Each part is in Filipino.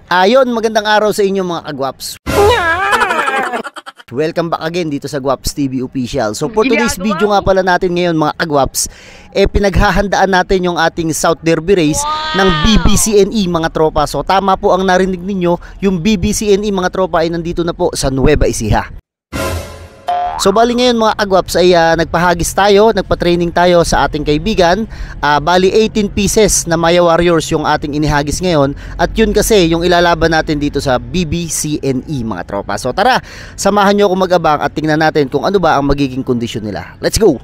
Ayon, magandang araw sa inyo mga kagwaps. Welcome back again dito sa Gwaps TV Official. So for today's video nga pala natin ngayon mga kagwaps, pinaghahandaan natin yung ating South Derby race ng BBCNE mga tropa. So tama po ang narinig ninyo, yung BBCNE mga tropa ay nandito na po sa Nueva Ecija. So bali ngayon mga kagwaps ay nagpahagis tayo, nagpa-training tayo sa ating kaibigan. Bali 18 pieces na Maya Warriors yung ating inihagis ngayon. At yun kasi yung ilalaban natin dito sa BBCNE mga tropa. So tara, samahan nyo ako mag-abang at tingnan natin kung ano ba ang magiging kondisyon nila. Let's go!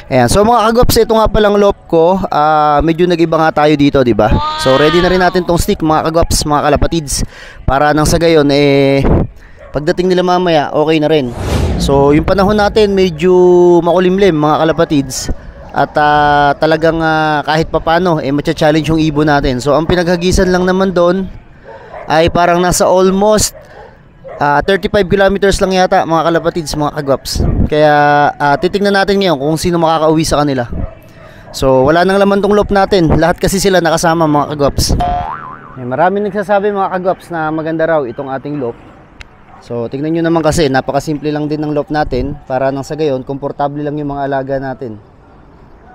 Ayan, so mga kagwaps, ito nga palang loop ko. Medyo nag-iba nga tayo dito, di ba? So ready na rin natin tong stick mga kagwaps, mga kalapatids, para nang sa gayon pagdating nila mamaya okay na rin. So yung panahon natin medyo makulimlim mga kalapatids. At talagang kahit papano matcha-challenge yung ibon natin. So ang pinaghagisan lang naman doon ay parang nasa almost 35 kilometers lang yata mga kalapatids, mga kagwaps. Kaya titignan natin ngayon kung sino makakauwi sa kanila. So wala nang laman tong loop natin. Lahat kasi sila nakasama mga kagwaps. Maraming nagsasabi mga kagwaps na maganda raw itong ating loop. So tignan nyo naman kasi napakasimple lang din ng loop natin. Para nang sa gayon komportable lang yung mga alaga natin.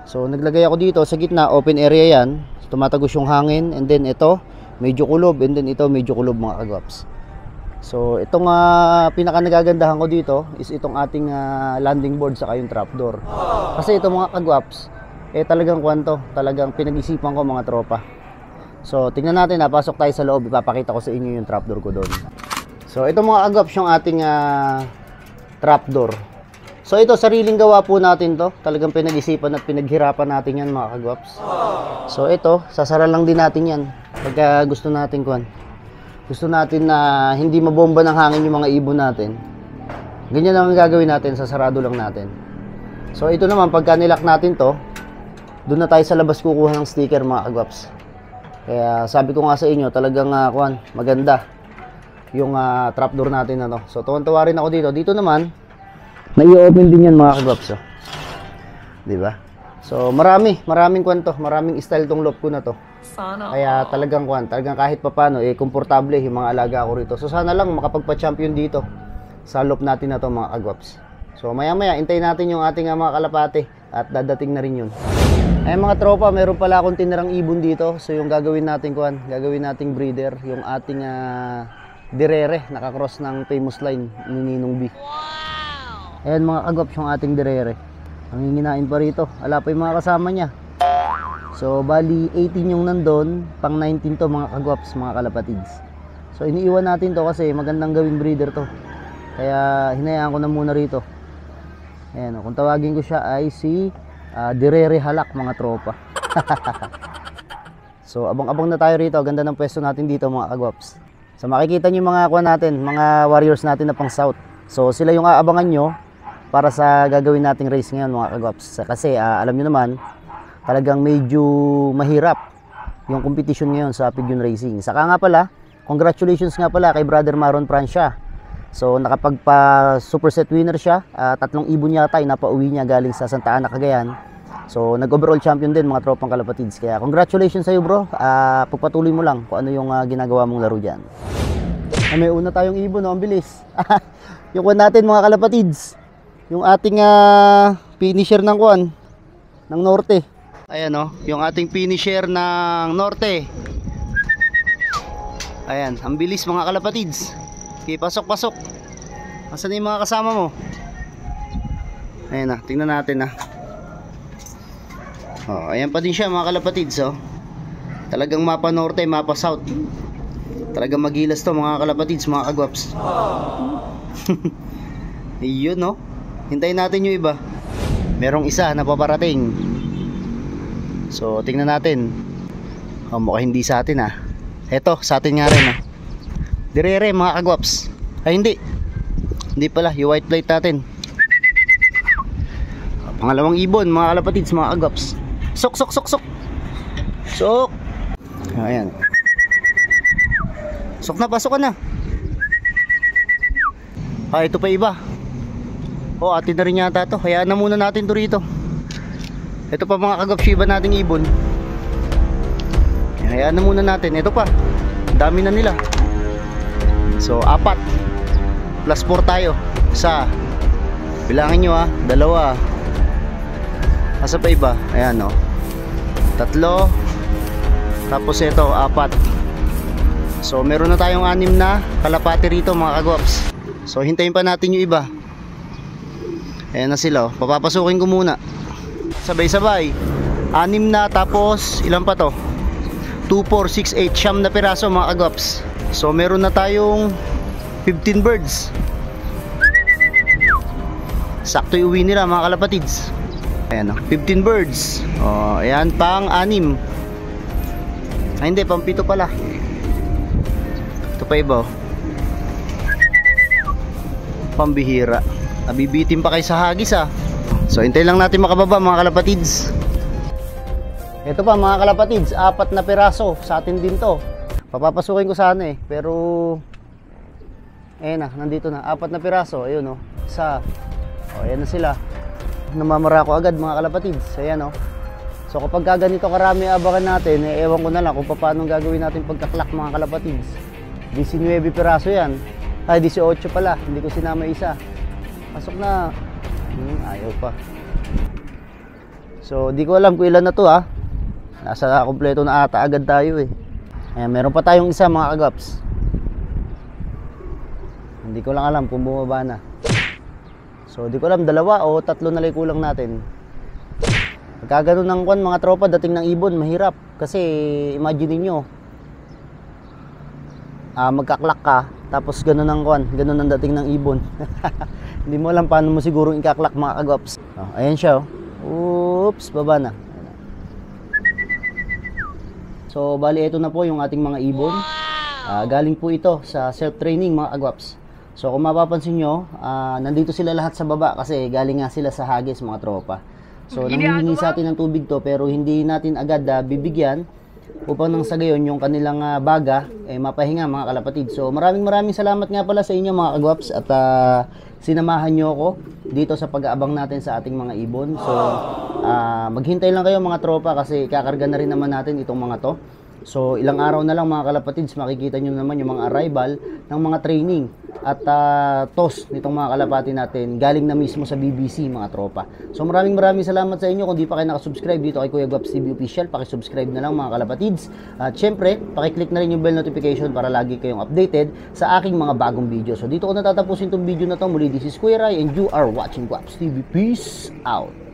So naglagay ako dito sa gitna, open area yan. Tumatagos yung hangin. And then ito medyo kulob. And then ito medyo kulob mga kagwaps. So itong pinaka nagagandahan ko dito is itong ating landing board saka yung trapdoor. Kasi ito mga kagwaps talagang kwanto, talagang pinag-isipan ko mga tropa. So tingnan natin, pasok tayo sa loob, ipapakita ko sa inyo yung trapdoor ko doon. So ito mga kagwaps yung ating trapdoor. So ito sariling gawa po natin to, talagang pinag-isipan at pinaghirapan natin yan mga kagwaps. So ito, sasara lang din natin yan pagka gusto natin gusto natin na hindi mabomba ng hangin yung mga ibon natin. Ganyan lang ang gagawin natin, sasarado lang natin. So ito naman, pagka nilak natin to, doon na tayo sa labas kukuha ng sticker mga kagwaps. Kaya sabi ko nga sa inyo, talagang maganda yung trapdoor natin na to. So tuwan-tuwa rin ako dito. Dito naman, nai-open din yan mga kagwaps. Diba? So maraming kwento, maraming style tong loop ko na to. Kaya talagang kahit papano komportable yung mga alaga ko rito. So sana lang makapagpa-champion dito sa loop natin na to mga kagwaps. So maya intayin natin yung ating mga kalapate at dadating na rin yun. Ay mga tropa, meron pala akong tinirang ibon dito. So yung gagawin natin gagawin nating breeder, yung ating direre, nakakross ng famous line ni Ninong B. Ayan mga kagwaps yung ating direre. Ang hinginain pa rito, ala pa yung mga kasama niya. So bali 18 yung nandun, pang 19 to mga kagwaps, mga kalapatids. So iniiwan natin to kasi magandang gawing breeder to. Kaya hinayaan ko na muna rito. Ayan, kung tawagin ko siya ay si Direre Halak mga tropa. So abang-abang na tayo rito, ganda ng pwesto natin dito mga kagwaps. So makikita nyo mga natin, mga warriors natin na pang south. So sila yung aabangan nyo para sa gagawin nating race ngayon mga kagwaps. Kasi alam nyo naman, talagang medyo mahirap yung competition ngayon sa Pigeon Racing. Saka nga pala, congratulations nga pala kay Brother Maron Francia. So nakapagpa superset winner siya, 3 ibon yata ay napauwi niya galing sa Santa Ana, Cagayan. So nag-overall champion din mga tropang kalapatids. Kaya congratulations sa iyo bro, pagpatuloy mo lang kung ano yung ginagawa mong laro dyan. May una tayong ibon, ang bilis. Yung natin mga kalapatids, yung ating finisher ng ng Norte. Ayan yung ating finisher ng Norte. Ayan, ang bilis mga kalapatids. Okay, pasok. Asan na yung mga kasama mo? Ayan tingnan natin ayan pa din siya mga kalapatids. Talagang mapa Norte, mapa South. Talagang magilas to mga kalapatids, mga kagwaps. Ayun hintayin natin yung iba. Merong isa na paparating. So tingnan natin. Mukhang hindi sa atin Eto, sa atin nga rin Direre mga kagwaps. Ay hindi pala, yung white plate natin. Pangalawang ibon mga kalapatids, mga kagwaps. Sok. Ayan. Sok na, pasok ka na. Ito pa iba. Atin na rin yata to. Hayaan na muna natin to rito. Ito pa mga kagwaps, iba nating ibon. Hayaan na muna natin. Ito pa, dami na nila. So 4 plus 4 tayo. Isa, bilangin nyo ha, 2. Asa pa iba? Ayan o, 3. Tapos ito 4. So meron na tayong 6 na kalapati rito mga kagwaps. So hintayin pa natin yung iba. Ayan na sila, papapasukin ko muna. Sabay-sabay 6 na, tapos ilan pa to? 2, 4, 6, 8, siyam na piraso mga kagwaps. So meron na tayong 15 birds. Sakto yung uwi nila mga kalapatids. Ayan o, 15 birds. Ayan, pang 6. Hindi, pang 7 pala. Ito pa iba o, pambihira. Nabibitin pa kayo sa hagis ah. So hintay lang natin makababa mga kalapatids. Ito pa mga kalapatids, 4 na piraso. Sa atin din to. Papapasukin ko sana pero ayan na, nandito na, 4 na piraso. Ayun o, isa. Ayan na sila. Namamara ko agad mga kalapatids. Ayan o. So kapag ganito karami abangan natin, ewan ko na lang kung paano gagawin natin pagkaklak mga kalapatids. 19 piraso yan. Ay 18 pala, hindi ko sinama isa. Pasok na. Ayaw pa. So di ko alam kung ilan na to ha. Nasa kompleto na ata agad tayo Ayan, meron pa tayong isa mga kagwaps. Hindi ko lang alam kung bumaba na. So di ko alam, 2 o 3 na lang kulang natin. Pagka ganun ng mga tropa dating ng ibon, mahirap. Kasi imagine niyo, magkaklak ka, tapos ganun ganun ang dating ng ibon. Hindi mo alam paano mo sigurong ikaklak mga kagwaps. Ayan siya Oops, baba na. So bali ito na po yung ating mga ibon. Galing po ito sa self-training mga kagwaps. So kung mapapansin nyo, nandito sila lahat sa baba kasi galing nga sila sa hagis mga tropa. So nanghihingi sa atin ng tubig to pero hindi natin agad bibigyan upang nang sa gayon yung kanilang baga mapahinga mga kalapatid. So maraming salamat nga pala sa inyo mga kagwaps at sinamahan nyo ako dito sa pag-aabang natin sa ating mga ibon. So maghintay lang kayo mga tropa kasi kakarga na rin naman natin itong mga to. So ilang araw na lang mga kalapatids, makikita nyo naman yung mga arrival ng mga training at toss nitong mga kalapati natin galing na mismo sa BBC mga tropa. So maraming salamat sa inyo. Kung di pa kayo nakasubscribe dito kay Kuya Gwaps TV Official, pakisubscribe na lang mga kalapatids. At syempre, pakiclick na rin yung bell notification para lagi kayong updated sa aking mga bagong video. So dito ko natatapusin itong video na to. Muli, this is Kuya Rai and you are watching Gwaps TV. Peace out!